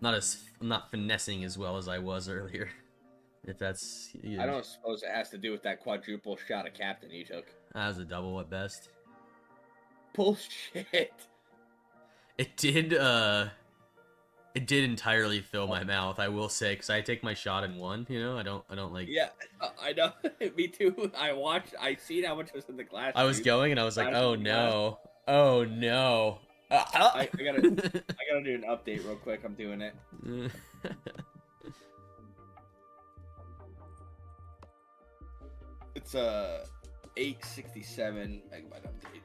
I'm not finessing as well as I was earlier. If that's I don't suppose it has to do with that quadruple shot of captain you took. That was a double at best. Bullshit. It did entirely fill my mouth, I will say, because I take my shot in one, you know. I don't like. Yeah, I know. Me too. I seen how much was in the glass. I was going and I was like, oh no, oh no. I gotta do an update real quick. I'm doing it. It's 867 megabyte update.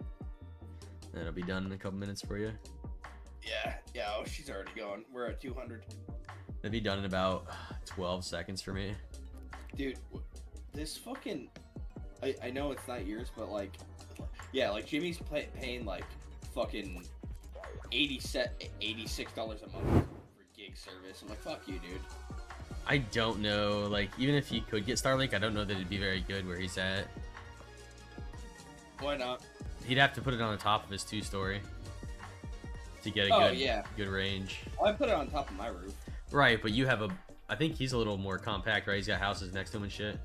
That'll be done in a couple minutes for you. Yeah. Oh, she's already gone. We're at 200. It'll be done in about 12 seconds for me. Dude, this fucking... I know it's not yours, but like... Yeah, like Jimmy's paying like fucking $86 a month for gig service. I'm like, fuck you, dude. I don't know, like, even if he could get Starlink, I don't know that it'd be very good where he's at. Why not? He'd have to put it on the top of his 2-story to get a good range. Well, I put it on top of my roof. Right, but you have a... I think he's a little more compact, right? He's got houses next to him and shit.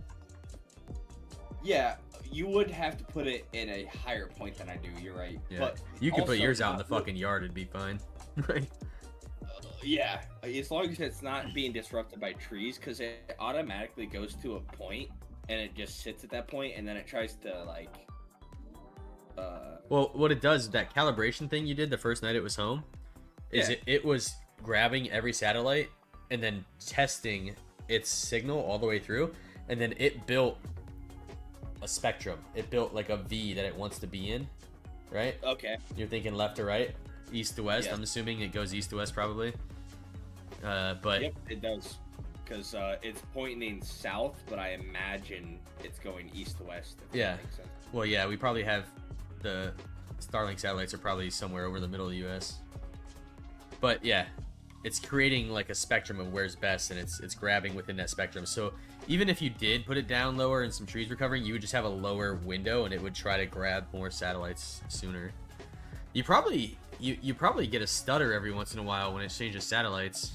Yeah, you would have to put it in a higher point than I do, you're right. Yeah. But you could put yours out in the fucking yard, it'd be fine. Right? Yeah, as long as it's not being disrupted by trees, because it automatically goes to a point, and it just sits at that point, and then it tries to, like... Well, what it does, that calibration thing you did the first night it was home, is it was grabbing every satellite and then testing its signal all the way through, and then it built a spectrum. It built like a V that it wants to be in, right? Okay. You're thinking left to right, east to west. Yeah. I'm assuming it goes east to west probably. But yep, it does, because it's pointing south, but I imagine it's going east to west. Yeah. Well, yeah, we probably have the Starlink satellites are probably somewhere over the middle of the U.S. But yeah, it's creating like a spectrum of where's best, and it's grabbing within that spectrum. So even if you did put it down lower and some trees were covering, you would just have a lower window, and it would try to grab more satellites sooner. You probably get a stutter every once in a while when it changes satellites.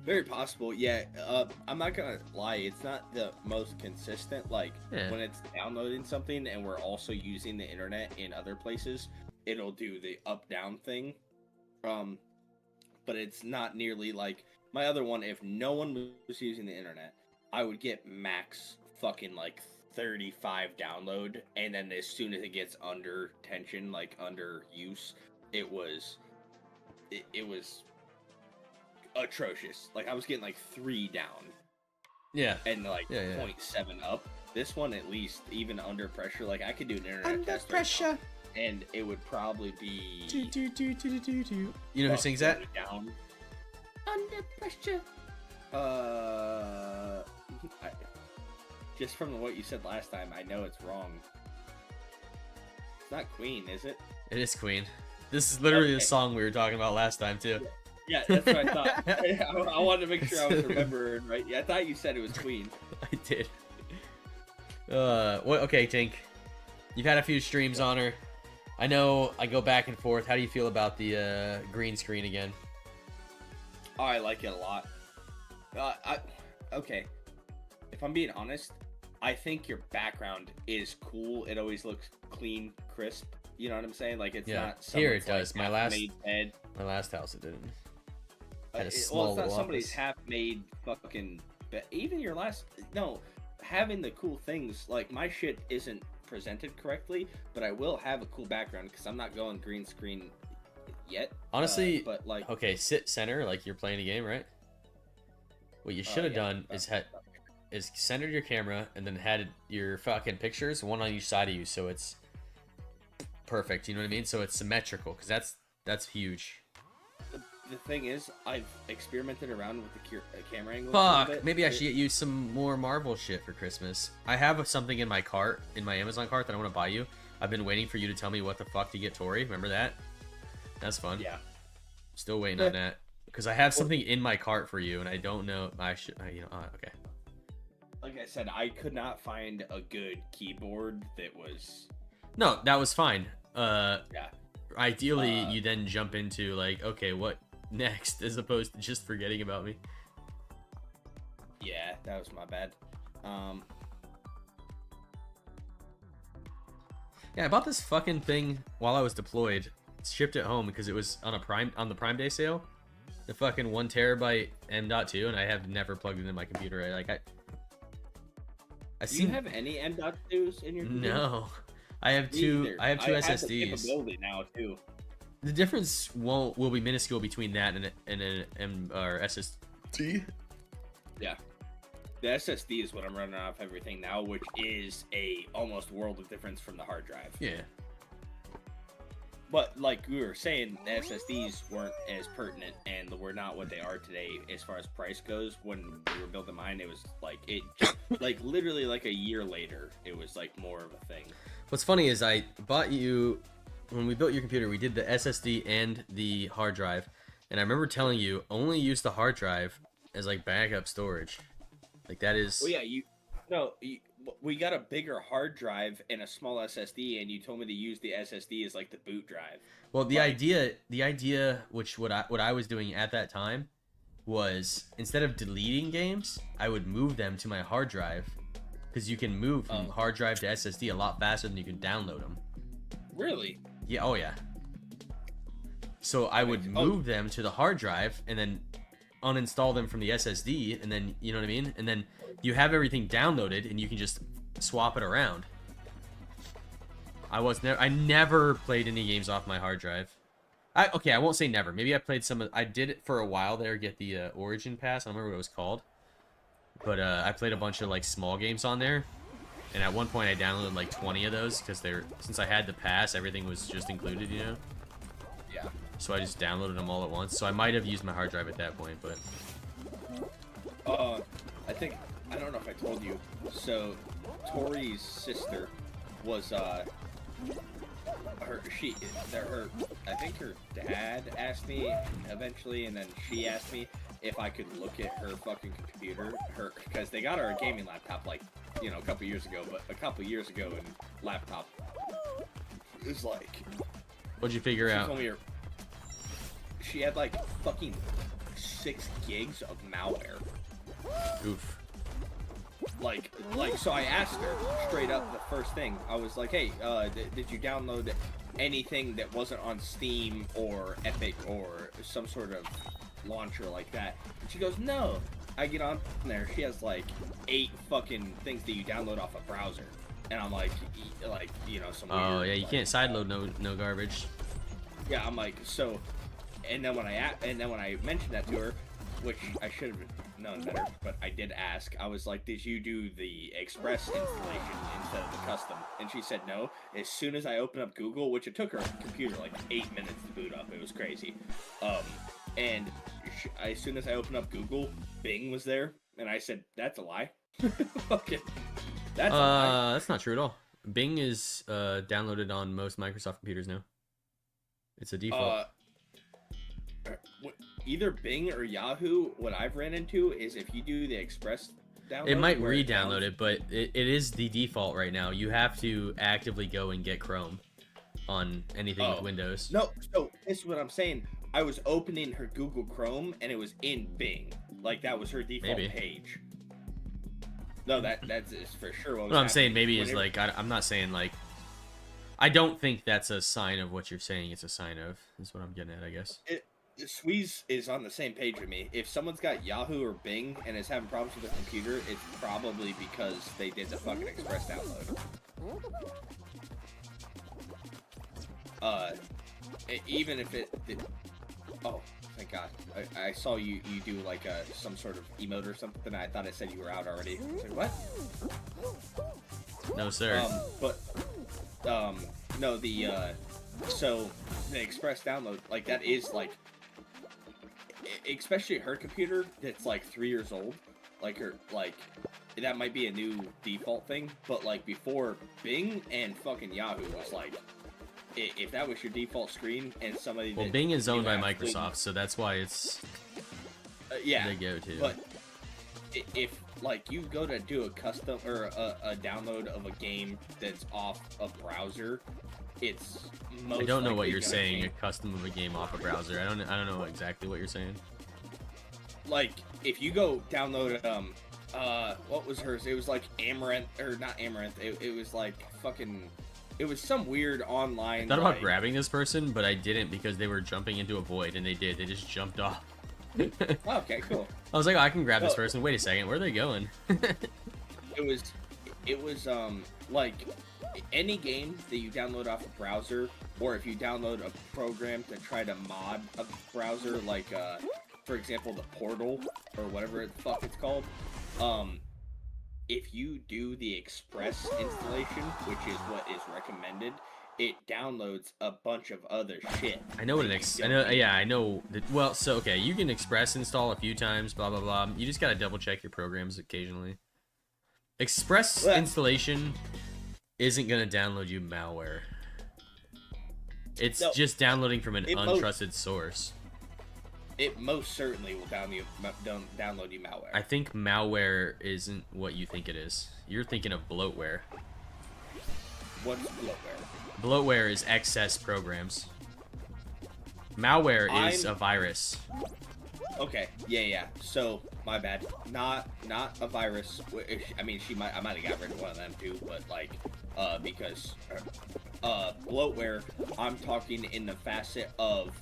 Very possible, yeah. I'm not gonna lie, it's not the most consistent. Like, when it's downloading something and we're also using the internet in other places, it'll do the up-down thing. But it's not nearly like my other one. If no one was using the internet, I would get max fucking like 35 download, and then as soon as it gets under tension, like under use, it was atrocious. Like I was getting like 3 down. Yeah. And like 0.7 up. This one, at least, even under pressure, like I could do an internet under test pressure. Right now, and it would probably be. You know who sings that? Down. Under pressure. Just from what you said last time, I know it's wrong. It's not Queen, is it? It is Queen. This is literally the song we were talking about last time too. Yeah, that's what I thought. I wanted to make sure I was remembering right. Yeah, I thought you said it was Queen. I did. Okay, Tink. You've had a few streams on her. I know I go back and forth. How do you feel about the green screen again? Oh, I like it a lot. Okay. If I'm being honest, I think your background is cool. It always looks clean, crisp. You know what I'm saying? Like it's not. Here it does. Like my last house it didn't. It's not somebody's half-made fucking. But even your last, having the cool things like my shit isn't presented correctly, but I will have a cool background because I'm not going green screen yet. Honestly, but like, okay, sit center like you're playing a game, right? What you should have done is centered your camera and then had your fucking pictures one on each side of you, so it's perfect. You know what I mean? So it's symmetrical, because that's huge. The thing is, I've experimented around with the camera angle. Fuck, maybe I should get you some more Marvel shit for Christmas. I have something in my cart, in my Amazon cart, that I want to buy you. I've been waiting for you to tell me what the fuck to get Tori. Remember that? That's fun. Yeah. Still waiting on that. Because I have something in my cart for you, and I don't know. I should, okay. Like I said, I could not find a good keyboard that was... No, that was fine. Yeah. Ideally, you then jump into, like, okay, what next as opposed to just forgetting about me. Yeah, that was my bad. Yeah, I bought this fucking thing while I was deployed. Shipped it home because it was on the Prime Day sale. The fucking 1 terabyte M.2, and I have never plugged it into my computer. Do you have any M.2s in your computer? No, I have two. I have two SSDs. The capability now too. The difference will be minuscule between that and an SSD. Yeah, the SSD is what I'm running off everything now, which is a almost world of difference from the hard drive. Yeah. But like we were saying, the SSDs weren't as pertinent, and were not what they are today as far as price goes. When we were building mine, it was like like literally like a year later, it was like more of a thing. What's funny is I bought you when we built your computer. We did the SSD and the hard drive, and I remember telling you only use the hard drive as like backup storage. Like that is. Well, yeah, we got a bigger hard drive and a small SSD, and you told me to use the SSD as like the boot drive. Well, the idea, which what I was doing at that time, was instead of deleting games, I would move them to my hard drive, because you can move from hard drive to SSD a lot faster than you can download them. Really? Yeah. Oh yeah. So I would move them to the hard drive and then uninstall them from the SSD, and then you know what I mean, and then you have everything downloaded and you can just swap it around. I never played any games off my hard drive. I won't say never. Maybe I played some. I did it for a while there, get the Origin Pass. I don't remember what it was called, but I played a bunch of like small games on there. And at one point I downloaded like 20 of those because since I had the pass, everything was just included, you know. Yeah. So I just downloaded them all at once. So I might have used my hard drive at that point, but. I don't know if I told you. So, Tori's sister was I think her dad asked me eventually, and then she asked me if I could look at her fucking computer, because they got her a gaming laptop like, you know, a couple years ago, but a couple years ago in laptop is like. What'd you figure out? Told me she had like fucking 6 gigs of malware. Oof. Like, so I asked her straight up the first thing. I was like, hey, did you download anything that wasn't on Steam or Epic or some sort of launcher like that? And she goes, no. I get on there. She has like 8 fucking things that you download off a browser. And I'm like, you know, some Oh, weird, yeah, you can't sideload no garbage. Yeah, I'm like, so, and then when I mentioned that to her, which I should have known better, but I did ask. I was like, did you do the Express installation instead of the custom? And she said no. As soon as I opened up Google, which it took her computer like 8 minutes to boot up, it was crazy. And as soon as I opened up Google, Bing was there, and I said, that's a lie. Okay. That's a lie. That's not true at all. Bing is downloaded on most Microsoft computers now. It's a default. Either Bing or Yahoo, what I've ran into is if you do the Express download... It might re-download it, but it is the default right now. You have to actively go and get Chrome on anything with Windows. No, so this is what I'm saying. I was opening her Google Chrome, and it was in Bing. Like, that was her default page. No, that's for sure what was What I'm saying maybe is, like, I'm not saying, like... I don't think that's a sign of what you're saying it's a sign of, is what I'm getting at, I guess. Squeeze is on the same page with me. If someone's got Yahoo or Bing and is having problems with their computer, it's probably because they did the fucking Express download. Even if it did... Oh, thank God. I saw you do like some sort of emote or something. I thought it said you were out already. I said, what? No, sir. No, so the Express download, like, that is like, especially her computer that's like 3 years old, like that might be a new default thing, but like before, Bing and fucking Yahoo was like, if that was your default screen and somebody... Well, Bing is owned by Microsoft, so that's why it's... yeah, they go to. But if, like, you go to do a custom or a download of a game that's off a browser, it's I don't know what you're saying. A custom of a game off a browser. I don't know exactly what you're saying. Like if you go download what was hers? It was like Amaranth, or not Amaranth. It was like fucking. It was some weird online. I thought about grabbing this person, but I didn't because they were jumping into a void, and they did. They just jumped off. Okay, cool. I was like, oh, I can grab this person. Wait a second, where are they going? it was like any game that you download off a browser, or if you download a program to try to mod a browser, like for example the Portal or whatever the fuck it's called. If you do the Express installation, which is what is recommended, it downloads a bunch of other shit. I know what I know. Well, so okay, you can Express install a few times, blah blah blah. You just gotta double check your programs occasionally. Express installation isn't gonna download you malware. It's just downloading from an untrusted source. It most certainly will download you malware. I think malware isn't what you think it is. You're thinking of bloatware. What's bloatware? Bloatware is excess programs. Malware is a virus. Okay, yeah. So my bad. Not a virus. I mean, I might have got rid of one of them too, but like, because bloatware, I'm talking in the facet of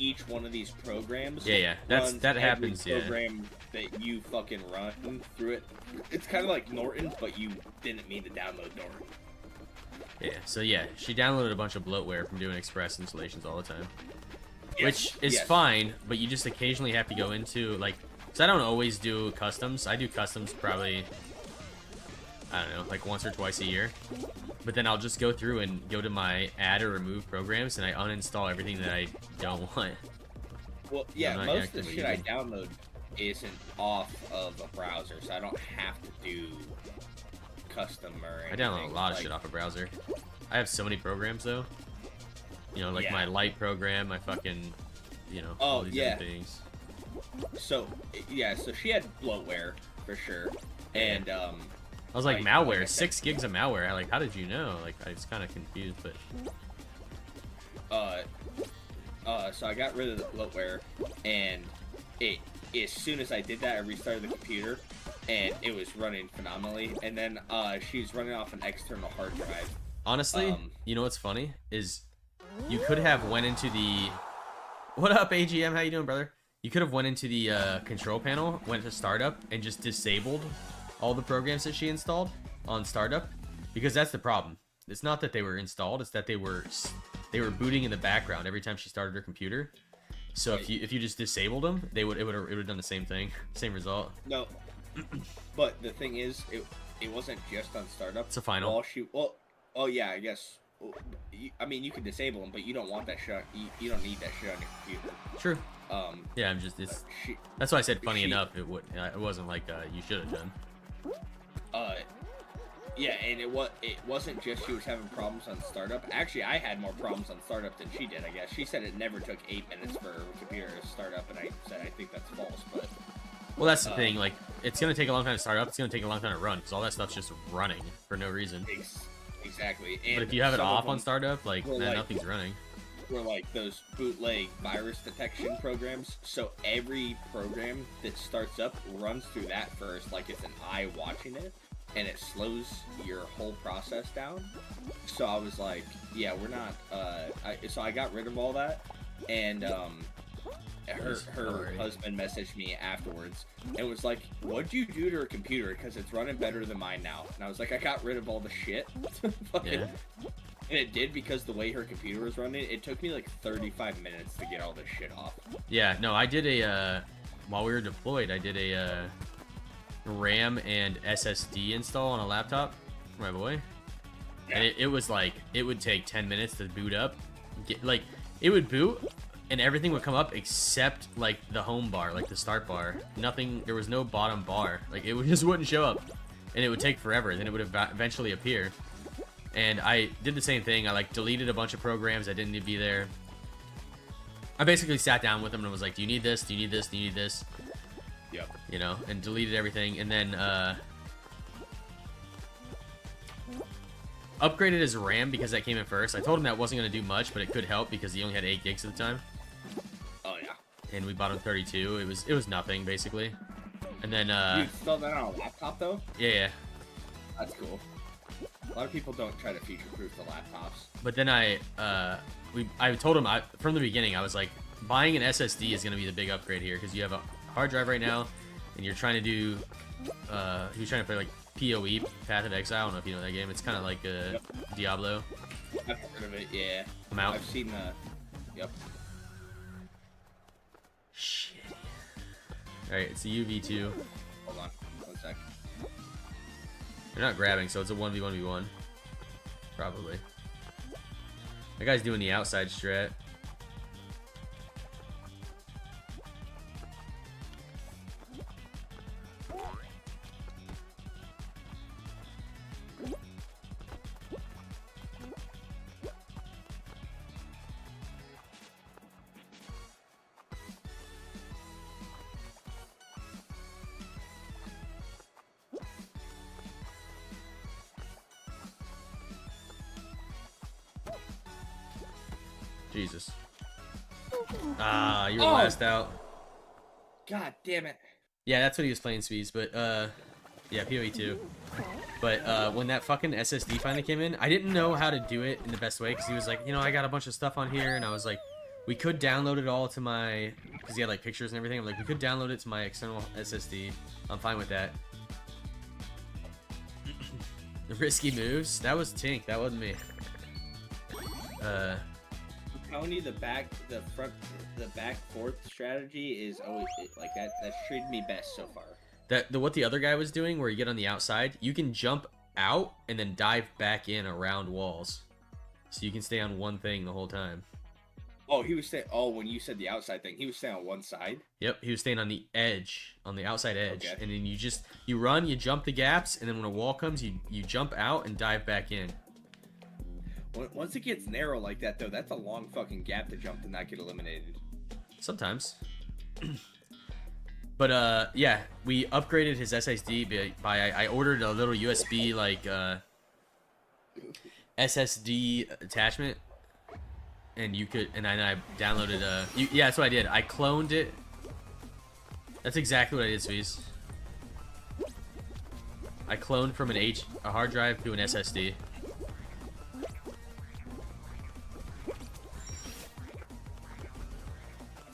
each one of these programs. Yeah. That happens. Program that you fucking run through it. It's kind of like Norton, but you didn't mean to download Norton. Yeah. So yeah, she downloaded a bunch of bloatware from doing Express installations all the time, which is fine. But you just occasionally have to go into like, because I don't always do customs. I do customs probably, I don't know, like once or twice a year. But then I'll just go through and go to my add or remove programs, and I uninstall everything that I don't want. Well, yeah, most of the shit I download isn't off of a browser, so I don't have to do custom or anything. I download a lot of shit off a browser. I have so many programs, though. You know, like my light program, my fucking, you know, all these other things. So, yeah, so she had bloatware, for sure. And, I was like, malware, 6 gigs of malware. Like, how did you know? Like, I was kind of confused, but. So I got rid of the bloatware, and as soon as I did that, I restarted the computer, and it was running phenomenally. And then, she's running off an external hard drive. Honestly, you know what's funny is, you could have went into the. What up, AGM? How you doing, brother? You could have went into the control panel, went to startup, and just disabled all the programs that she installed on startup, because that's the problem. It's not that they were installed, it's that they were booting in the background every time she started her computer. So if you just disabled them, it would have done the same thing, same result. No, but the thing is, it wasn't just on startup. It's a final. Oh yeah, I guess. I mean, you can disable them, but you don't want that shit. You don't need that shit on your computer. True. Yeah, I'm just. That's why I said funny enough. It wasn't like you should have done. Yeah, and it wasn't just she was having problems on startup. Actually, I had more problems on startup than she did, I guess. She said it never took 8 minutes for her computer to start up, and I said I think that's false, but. Well, that's the thing. Like, it's gonna take a long time to start up. It's gonna take a long time to run, because all that stuff's just running for no reason. Exactly. And but if you have it off on startup, like, nothing's running. Were like those bootleg virus detection programs. So every program that starts up runs through that first, like it's an eye watching it, and it slows your whole process down. So I was like, yeah, we're not. So I got rid of all that, and her husband messaged me afterwards and was like, "What'd you do to her computer? Because it's running better than mine now." And I was like, "I got rid of all the shit." And it did, because the way her computer was running, it took me like 35 minutes to get all this shit off. Yeah, no, I did while we were deployed, I did a RAM and SSD install on a laptop for my boy. Yeah. And it was like, it would take 10 minutes to boot up. It would boot, and everything would come up except, like, the home bar, like the start bar. Nothing, there was no bottom bar. Like, it just wouldn't show up. And it would take forever, then it would eventually appear. And I did the same thing. I like deleted a bunch of programs that didn't need to be there. I basically sat down with them and was like, "Do you need this? Do you need this? Do you need this?" Yep. You know, and deleted everything. And then upgraded his RAM because that came in first. I told him that wasn't going to do much, but it could help because he only had 8 gigs at the time. Oh, yeah. And we bought him 32. It was nothing, basically. And then, You installed that on a laptop, though? Yeah. That's cool. A lot of people don't try to future-proof the laptops. But then I told him, from the beginning, I was like, buying an SSD is going to be the big upgrade here, because you have a hard drive right now, and you're trying to do, he was trying to play, like, PoE, Path of Exile. I don't know if you know that game. It's kind of like Diablo. I've heard of it, yeah. I'm out. I've seen yep. Shit. Alright, it's a UV2. Hold on, 1 sec. They're not grabbing, so it's a 1v1v1. Probably. That guy's doing the outside strat. Jesus. Ah, you were last out. God damn it. Yeah, that's what he was playing, Speeds, but, yeah, PoE 2. But, when that fucking SSD finally came in, I didn't know how to do it in the best way, because he was like, you know, I got a bunch of stuff on here, and I was like, we could download it all to my, because he had, like, pictures and everything. I'm like, we could download it to my external SSD. I'm fine with that. The risky moves? That was Tink, that wasn't me. Telling you the back forth strategy is always like that. That's treated me best so far. What the other guy was doing, where you get on the outside, you can jump out and then dive back in around walls, so you can stay on one thing the whole time. Oh, he was staying. Oh, when you said the outside thing, he was staying on one side. Yep, he was staying on the edge, on the outside edge, okay. And then you run, you jump the gaps, and then when a wall comes, you jump out and dive back in. Once it gets narrow like that, though, that's a long fucking gap to jump to not get eliminated. Sometimes. But, yeah, we upgraded his SSD by I ordered a little USB, like, SSD attachment, and then I downloaded, yeah, that's what I did. I cloned it. That's exactly what I did, Sweez. I cloned from a hard drive to an SSD.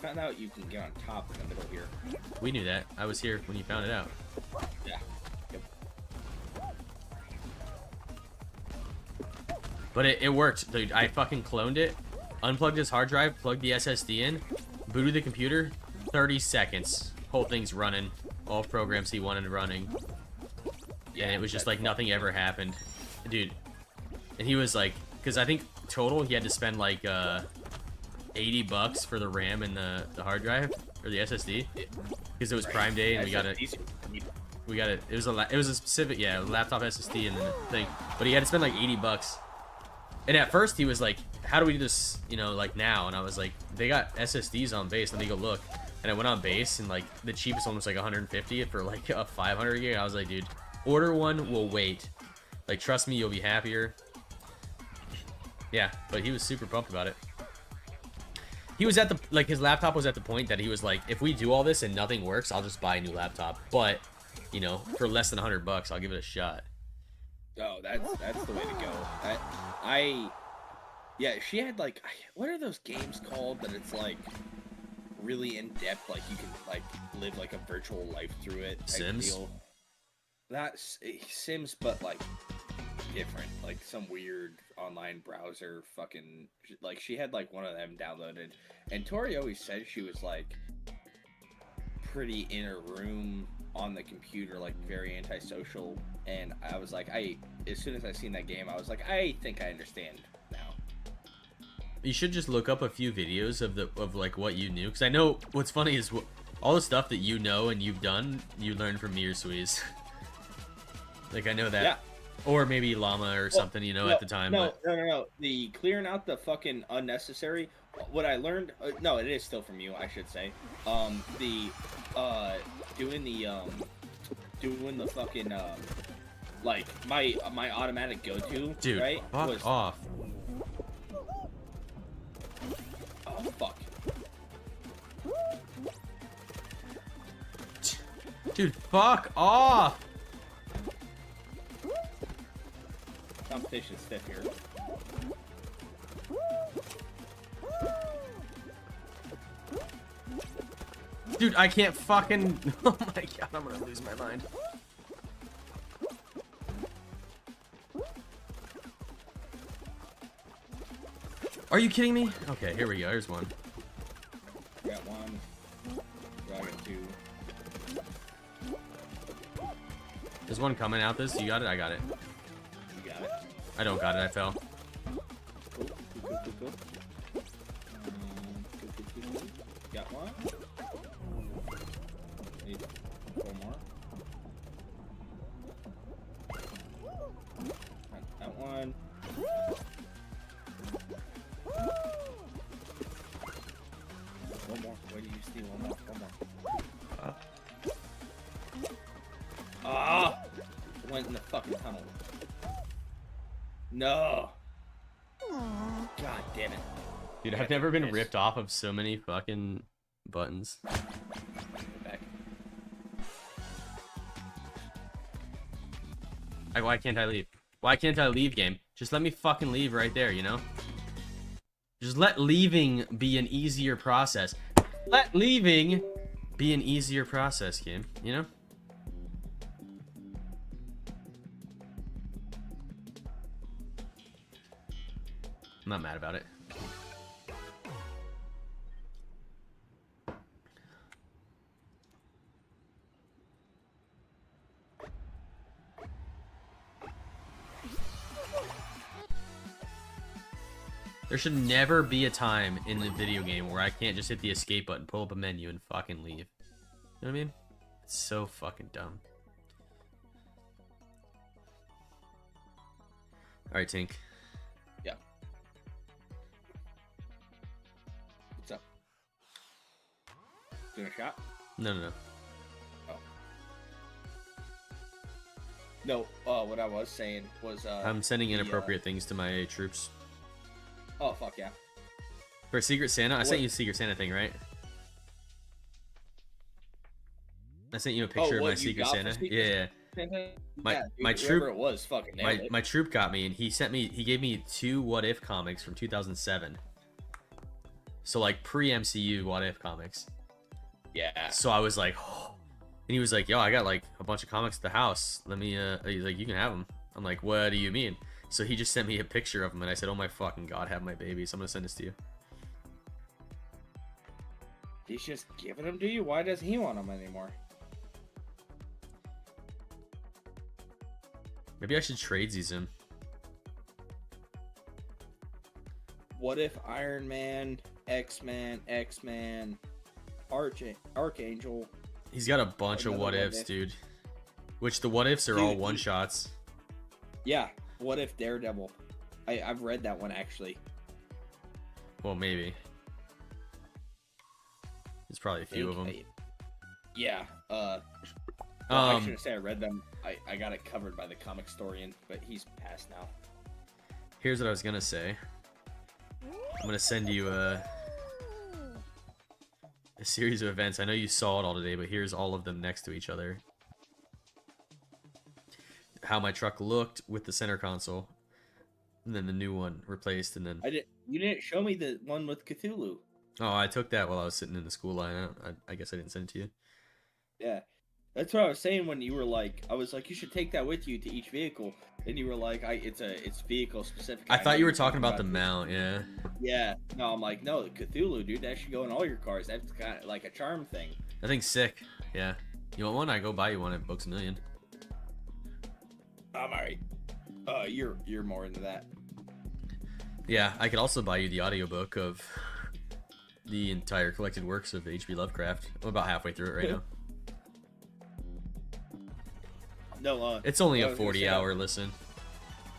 Found out you can get on top in the middle here. We knew that. I was here when you found it out. Yeah. Yep. But it worked, dude. I fucking cloned it, unplugged his hard drive, plugged the SSD in, booted the computer, 30 seconds. Whole thing's running. All programs he wanted running. Yeah, and it was just like nothing ever happened. Dude. And he was like, because I think total he had to spend like, $80 for the RAM and the hard drive or the SSD, because it was Prime Day and we got it. It was a specific laptop SSD and the thing, but he had to spend like $80. And at first he was like, "How do we do this? You know, like now?" And I was like, "They got SSDs on base. Let me go look." And I went on base and like the cheapest one was like 150 for like a 500 gig. I was like, "Dude, order one. We'll wait. Like, trust me, you'll be happier." Yeah, but he was super pumped about it. He was at his laptop was at the point that he was like, if we do all this and nothing works, I'll just buy a new laptop. But, you know, for less than $100, I'll give it a shot. Oh, that's the way to go. Yeah, she had like, what are those games called that it's like really in depth, like you can like live like a virtual life through it. Sims? Deal. Not Sims, but like different, like some weird online browser fucking, like she had like one of them downloaded, and Tori always said she was like pretty in her room on the computer, like very antisocial, and I was like, as soon as I seen that game, I was like, I think I understand now. You should just look up a few videos of like what you knew, because I know what's funny is all the stuff that you know and you've done, you learned from me or Sweez. Like, I know that. Yeah. Or maybe Llama or something, you know, at the time. No. The clearing out the fucking unnecessary. What I learned, no, it is still from you, I should say. Doing the fucking like my automatic go-to, dude, right? Fuck was off. Oh fuck. Dude, fuck off. Competition stiff here. Dude, I can't fucking. Oh my god, I'm gonna lose my mind. Are you kidding me? Okay, here we go. Here's one. Got one. Dragon two. There's one coming out this. You got it? I got it. You got it. I don't got it. I fell. Cool. Cool. Cool. Got one. Need four more. Got one. One more. Where do you steal? One more. Ah! Went in the fucking tunnel. No. God damn it. Dude, I've never been ripped off of so many fucking buttons. Back. Why can't I leave? Why can't I leave, game? Just let me fucking leave right there, you know? Just let leaving be an easier process. Let leaving be an easier process, game, you know? I'm not mad about it. There should never be a time in the video game where I can't just hit the escape button, pull up a menu, and fucking leave. You know what I mean? It's so fucking dumb. Alright, Tink. Yeah. What's up? Doing a shot? No. Oh. No, what I was saying was, I'm sending inappropriate things to my troops. Oh, fuck yeah. For Secret Santa? I sent you a Secret Santa thing, right? I sent you a picture of my Secret Santa. Yeah. My troop it was fucking my troop got me, and he gave me 2 What If comics from 2007. So like pre-MCU What If comics. Yeah. So I was like, oh. And he was like, yo, I got like a bunch of comics at the house. Let me he's like, you can have them. I'm like, what do you mean? So he just sent me a picture of them, and I said, oh my fucking god, have my babies. I'm gonna send this to you. He's just giving them to you? Why doesn't he want them anymore? Maybe I should trade these him. What if Iron Man, X-Man, Archangel? He's got a bunch of what ifs, dude. Which the what ifs are all one shots. Yeah. What if Daredevil? I've read that one actually. Well, maybe. There's probably a few of them. Yeah. I shouldn't say I read them. I got it covered by the comic historian, but he's passed now. Here's what I was gonna say. I'm gonna send you a series of events. I know you saw it all today, but here's all of them next to each other. How my truck looked with the center console, and then the new one replaced, and then you didn't show me the one with Cthulhu. Oh, I took that while I was sitting in the school line. I guess I didn't send it to you. Yeah, that's what I was saying when you were like, I was like, you should take that with you to each vehicle, and you were like, it's vehicle specific. I thought you were talking about the mount, yeah. Yeah, no, I'm like, no, Cthulhu, dude, that should go in all your cars. That's kind of like a charm thing. That thing's sick. Yeah, you want one? I go buy you one at Books A Million. I'm alright. You're more into that. Yeah, I could also buy you the audiobook of the entire collected works of H.P. Lovecraft. I'm about halfway through it right now. No, it's only a 40-hour listen.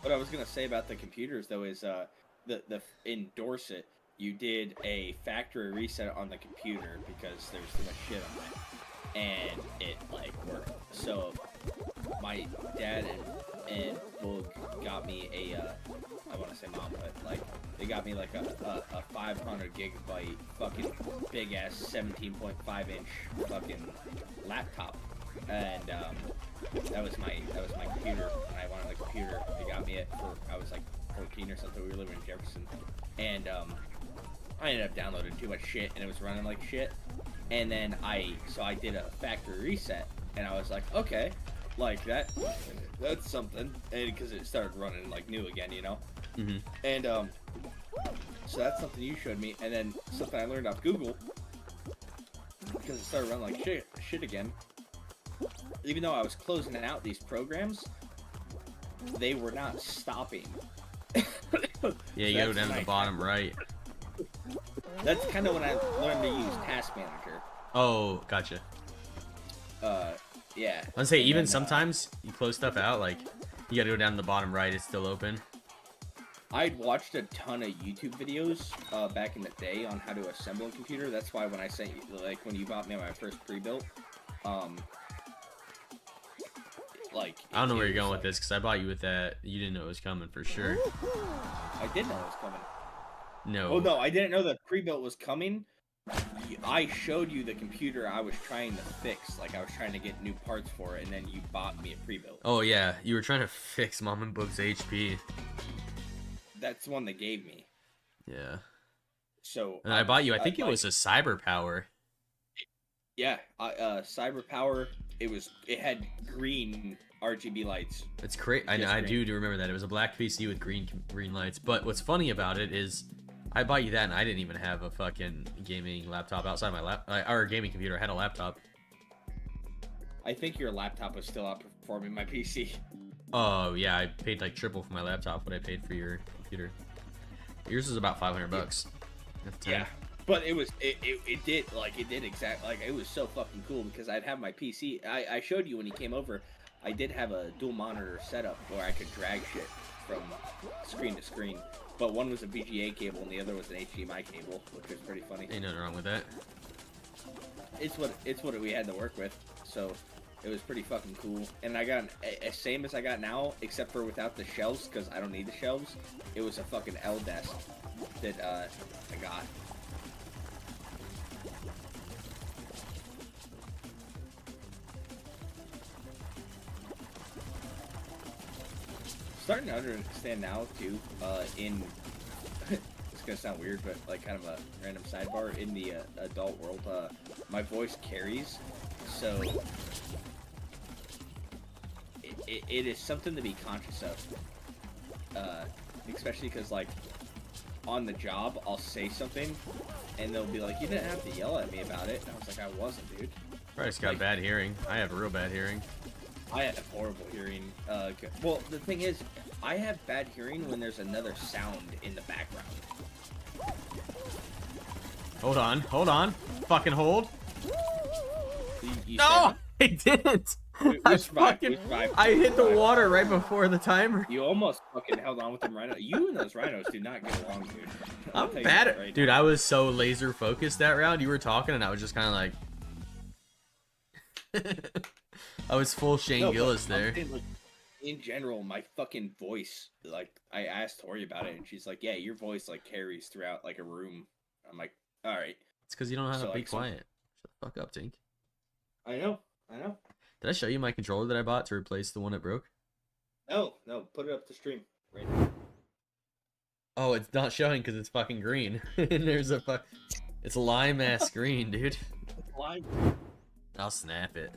What I was gonna say about the computers though is the in Dorset you did a factory reset on the computer because there's too much shit on it, and it like worked. So my dad and and Boog got me a, I want to say mom, but like, they got me like a 500 gigabyte fucking big ass 17.5 inch fucking laptop, and that was my computer. And I wanted a computer. They got me it for, I was like 14 or something. We were living in Jefferson, and I ended up downloading too much shit, and it was running like shit. And then I did a factory reset, and I was like, okay, like that's something, and because it started running like new again, you know. Mm-hmm. And so that's something you showed me, and then something I learned off Google, because it started running like shit again. Even though I was closing out these programs, they were not stopping. Yeah, you go down to the bottom right. That's kind of when I learned to use Task Manager. Oh, gotcha. Yeah. I'd say even sometimes you close stuff out, like you gotta go down to the bottom right, it's still open. I'd watched a ton of YouTube videos back in the day on how to assemble a computer. That's why when I sent you, like when you bought me my first pre-built, like I don't know where you're going with this, because I bought you with that. You didn't know it was coming for sure. I did know it was coming. No. Oh no, I didn't know the pre-built was coming. I showed you the computer I was trying to fix, like I was trying to get new parts for it, and then you bought me a pre-built. Oh yeah, you were trying to fix Mom and Boog's HP. That's the one they gave me. Yeah. So. And I bought you. I think it was a Cyber Power. Yeah, Cyber Power. It had green RGB lights. It's crazy. I do remember that. It was a black PC with green lights. But what's funny about it is, I bought you that, and I didn't even have a fucking gaming laptop outside my our gaming computer. I had a laptop. I think your laptop was still outperforming my PC. Oh yeah, I paid like triple for my laptop what I paid for your computer. Yours was about $500. Yeah, but it did exactly, like it was so fucking cool because I'd have my PC. I showed you when you came over. I did have a dual monitor setup where I could drag shit from screen to screen. But one was a VGA cable and the other was an HDMI cable, which was pretty funny. Ain't nothing wrong with that. It's what we had to work with, so it was pretty fucking cool. And I got a same as I got now, except for without the shelves, because I don't need the shelves. It was a fucking L desk that I got. Starting to understand now too, it's gonna sound weird, but like kind of a random sidebar, in the adult world, my voice carries, so it is something to be conscious of, especially because like on the job I'll say something and they'll be like, you didn't have to yell at me about it, and I was like, I wasn't, dude. Probably just got bad hearing. I have real bad hearing. I have horrible hearing. Well, the thing is, I have bad hearing when there's another sound in the background. Hold on. Fucking hold. You no, I didn't. I hit the water right before the timer. You almost fucking held on with them rhinos. You and those rhinos do not get along, dude. I'm bad at dude. I was so laser focused that round. You were talking, and I was just kind of like. I was full Shane Gillis there. Like, in general, my fucking voice, like, I asked Tori about it, and she's like, yeah, your voice, like, carries throughout, like, a room. I'm like, alright. It's because you don't know how to be quiet. Shut the fuck up, Tink. I know. Did I show you my controller that I bought to replace the one that broke? No, put it up the stream. Right now. Oh, it's not showing because it's fucking green. And there's it's a lime-ass green, dude. It's lime. I'll snap it.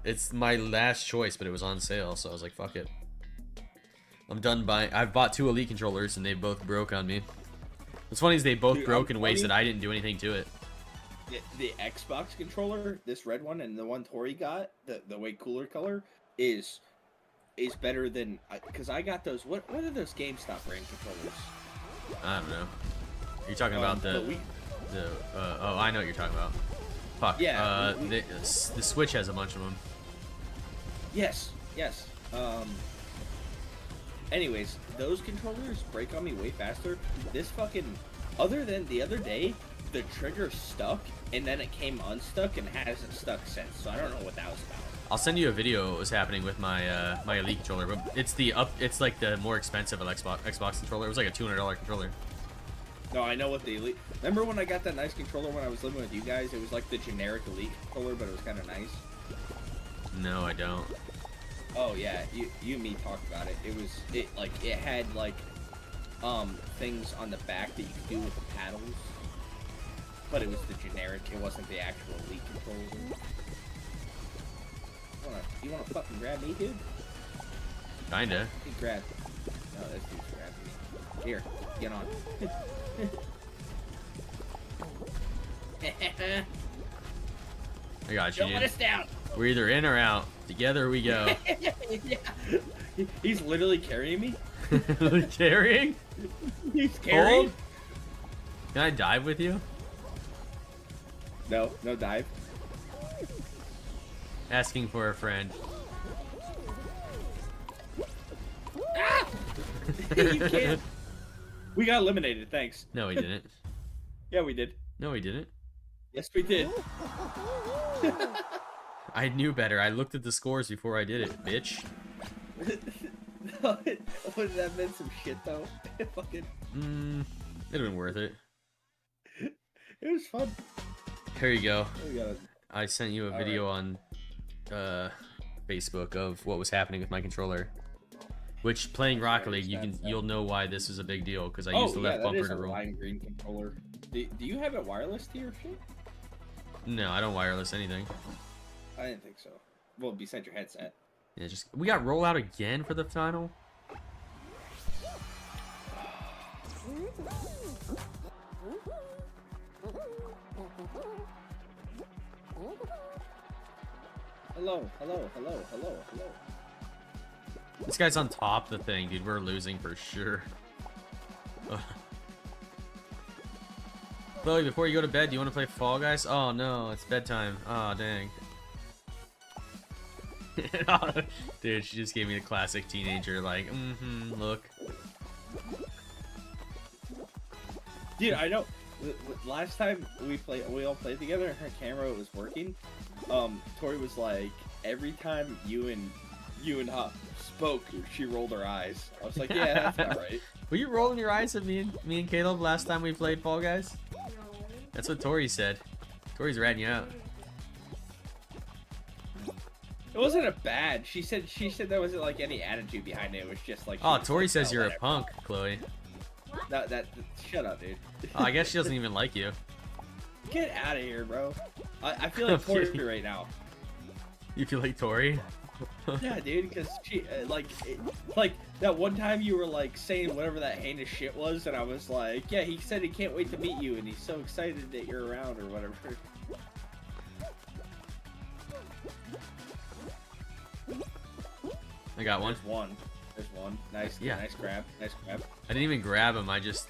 It's my last choice, but it was on sale, so I was like, fuck it. I'm done buying. I've bought 2 Elite controllers, and they both broke on me. What's funny is they both broke in ways that I didn't do anything to it. The Xbox controller, this red one, and the one Tori got, the way cooler color, is better than... Because I got those... What are those GameStop brand controllers? I don't know. Are you talking about oh, I know what you're talking about. Fuck. Yeah. The Switch has a bunch of them. Yes. Anyways, those controllers break on me way faster. This fucking... Other than the other day, the trigger stuck, and then it came unstuck and hasn't stuck since. So I don't know what that was about. I'll send you a video of what was happening with my my Elite controller, but it's it's like the more expensive Xbox controller. It was like a $200 controller. No, I know what the Elite. Remember when I got that nice controller when I was living with you guys? It was like the generic Elite controller, but it was kind of nice. No, I don't. Oh yeah, you and me talked about it. It had like things on the back that you could do with the paddles, but it was the generic. It wasn't the actual Elite controller. You wanna fucking grab me, dude? Kinda. He grabbed. No, this dude's grabbing me. Here, get on. I got you, Don't dude. let us down. We're either in or out. Together we go. Yeah. He's literally carrying me. Carrying? He's carrying. Hold? Can I dive with you? No dive. Asking for a friend. Ah! You can't. We got eliminated, thanks. No, we didn't. Yeah, we did. No, we didn't. Yes, we did. I knew better. I looked at the scores before I did it, bitch. No, wouldn't that been some shit, though? Fucking... It'd have been worth it. It was fun. Here you go. Oh, I sent you a video on Facebook of what was happening with my controller. Which, playing Rocket League, you'll know why this is a big deal, because I used the left bumper to roll. Lime green controller. Do you have it wireless to your shit? No, I don't wireless anything. I didn't think so. Well, besides your headset. Yeah, we got rollout again for the final. Hello. This guy's on top of the thing, dude. We're losing for sure. Chloe, before you go to bed, do you want to play Fall Guys? Oh no, it's bedtime. Oh dang. Dude, she just gave me a classic teenager, like, look. Dude, I know. Last time we all played together, and her camera was working. Tori was like, every time you and Hop spoke, she rolled her eyes. I was like, yeah, that's not right. Were you rolling your eyes at me and Caleb last time we played Fall Guys? No. That's what Tori said. Tori's ratting you out. It wasn't a bad. She said there wasn't like any attitude behind it. It was just like. Oh, Tori says you're a punk, Chloe. That shut up, dude. Oh, I guess she doesn't even like you. Get out of here, bro. I feel like Tori right now. You feel like Tori? Yeah, dude, because she like that one time you were like saying whatever that heinous shit was, and I was like, yeah, he said he can't wait to meet you, and he's so excited that you're around or whatever. I got one. There's one. Nice. Yeah. Nice grab. I didn't even grab him. I just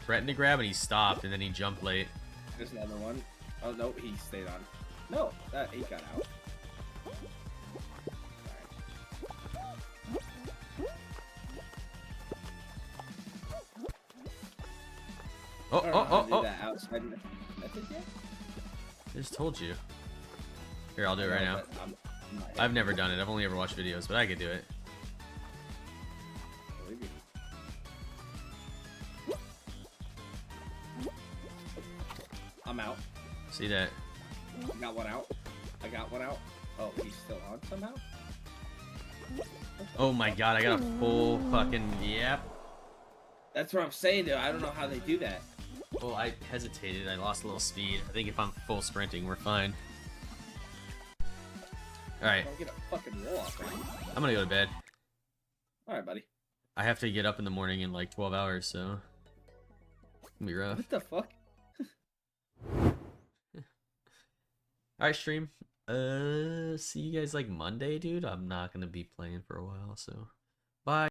threatened to grab, and he stopped, and then he jumped late. There's another one. Oh no, he stayed on. No, he got out. Oh. That outside method yet? I just told you. Here, I'll do it right now. I've never done it. I've only ever watched videos, but I could do it. I'm out. See that? I got one out. Oh, he's still on somehow? Oh my god, I got a full fucking... Yep. That's what I'm saying, dude. I don't know how they do that. Well, I hesitated. I lost a little speed. I think if I'm full sprinting, we're fine. Alright. Don't get a fucking roll off right now. I'm gonna go to bed. Alright, buddy. I have to get up in the morning in like 12 hours, so... It's gonna be rough. What the fuck? Alright, stream. See you guys like Monday, dude. I'm not gonna be playing for a while, so...